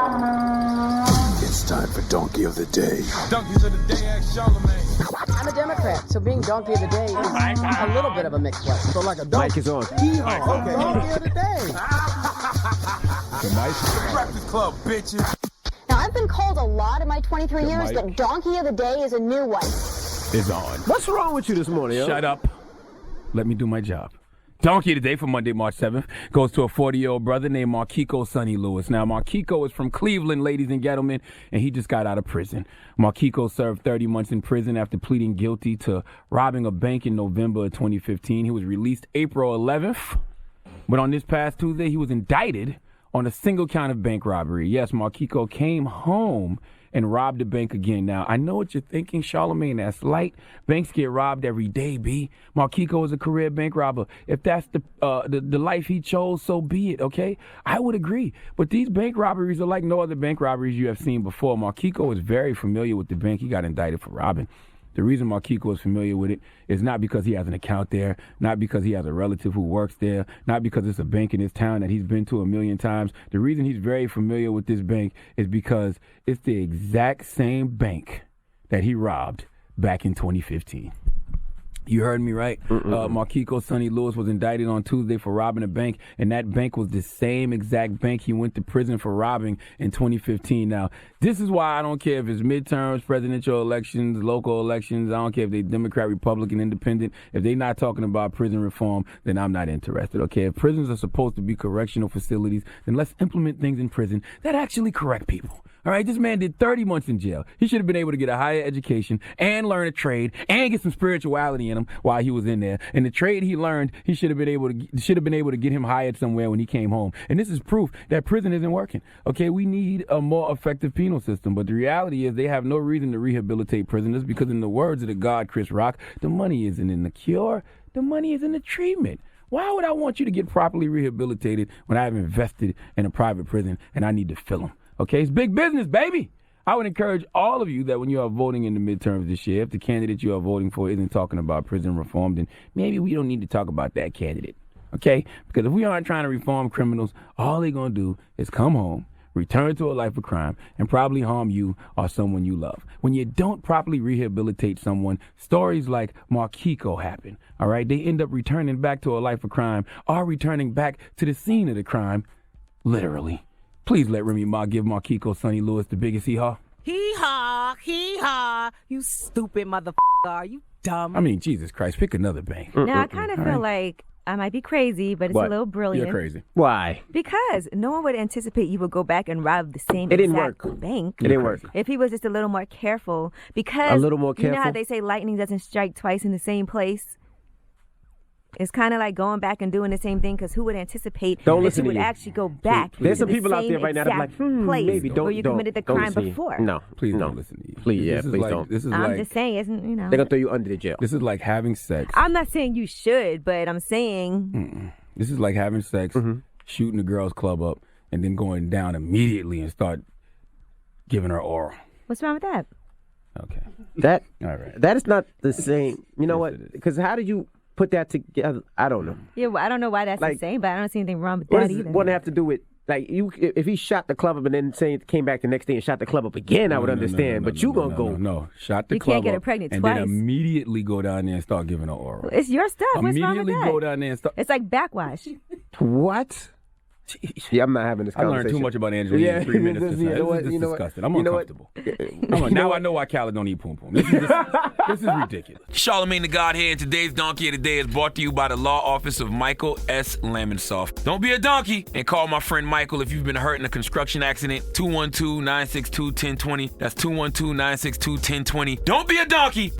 It's time for Donkey of the Day. Donkeys of the Day, ask Charlemagne. I'm a Democrat, so being Donkey of the Day is a little bit of a mixed blessing. So like a donkey. Mike is on. Yeehaw. Okay. Donkey of the Day. The Breakfast Club, bitches. Now, I've been called a lot in my 23 years, but Donkey of the Day is a new one. Is on. What's wrong with you this morning, yo? Shut up. Let me do my job. Donkey today for Monday, March 7th, goes to a 40-year-old brother named Markiko Sonny Lewis. Now, Markiko is from Cleveland, ladies and gentlemen, and he just got out of prison. Markiko served 30 months in prison after pleading guilty to robbing a bank in November of 2015. He was released April 11th, but on this past Tuesday, he was indicted on a single count of bank robbery. Yes, Markiko came home and robbed the bank again. Now, I know what you're thinking, Charlemagne, that's light. Banks get robbed every day, B. Markiko is a career bank robber. If that's the life he chose, so be it, okay? I would agree. But these bank robberies are like no other bank robberies you have seen before. Markiko is very familiar with the bank he got indicted for robbing. The reason Markiko is familiar with it is not because he has an account there, not because he has a relative who works there, not because it's a bank in his town that he's been to a million times. The reason he's very familiar with this bank is because it's the exact same bank that he robbed back in 2015. You heard me right. Markiko Sonny Lewis was indicted on Tuesday for robbing a bank, and that bank was the same exact bank he went to prison for robbing in 2015. Now, this is why I don't care if it's midterms, presidential elections, local elections. I don't care if they're Democrat, Republican, Independent. If they're not talking about prison reform, then I'm not interested, okay? If prisons are supposed to be correctional facilities, then let's implement things in prison that actually correct people. All right, this man did 30 months in jail. He should have been able to get a higher education and learn a trade and get some spirituality in him while he was in there. And the trade he learned, he should have been able to get him hired somewhere when he came home. And this is proof that prison isn't working. Okay, we need a more effective penal system. But the reality is they have no reason to rehabilitate prisoners because in the words of the God Chris Rock, the money isn't in the cure, the money is in the treatment. Why would I want you to get properly rehabilitated when I have invested in a private prison and I need to fill them? Okay, it's big business, baby. I would encourage all of you that when you are voting in the midterms this year, if the candidate you are voting for isn't talking about prison reform, then maybe we don't need to talk about that candidate, okay? Because if we aren't trying to reform criminals, all they're going to do is come home, return to a life of crime, and probably harm you or someone you love. When you don't properly rehabilitate someone, stories like Markiko happen, all right? They end up returning back to a life of crime or returning back to the scene of the crime, literally. Please let Remy Ma give Markiko Sonny Lewis the biggest hee-haw. Hee-haw, hee-haw. You stupid motherfucker. Are you dumb? I mean, Jesus Christ, pick another bank. Now, I kind of feel like I might be crazy, but it's a little brilliant. You're crazy. Why? Because no one would anticipate you would go back and rob the same It didn't exact work. bank. It didn't work. If he was just a little more careful. Because A little more you know how careful? they say lightning doesn't strike twice in the same place? It's kind of like going back and doing the same thing because who would anticipate Don't that listen you to would you. actually go back There's to some the people out there same right now that are like, exact place maybe don't where you committed the don't crime listen to you. before. No, Please no. don't listen to you. Please, This is please like, don't. This is I'm like, just saying, isn't They're going to throw you under the jail. this is like having sex. I'm not saying you should, but I'm saying This is like having sex, shooting the girl's club up, and then going down immediately and start giving her oral. what's wrong with that? Okay. That All right. That is not the same. You know Yes, it what? is. Because how did you put that together? I don't know. Yeah, well, I don't know why that's Like, the same, but I don't see anything wrong with What that does either. one have to do with, like, you? If he shot the club up and then came back the next day and shot the club up again, I would understand. But you gonna go? No, shot the You club can't get her up pregnant and twice. then immediately go down there and start giving her oral. It's your stuff. What's wrong with Immediately that? go down there and start. It's like backwash. What? Yeah, I'm not having this I conversation. learned too much about Angelina in 3 minutes. You know what? This is disgusting. I'm You know what? uncomfortable. Now I know why Khaled don't eat poom poom. This is ridiculous. Charlemagne the God here, and today's Donkey of the Day is brought to you by the law office of Michael S. Lamonsoff. Don't be a donkey and call my friend Michael if you've been hurt in a construction accident. 212-962-1020. That's 212-962-1020. Don't be a donkey.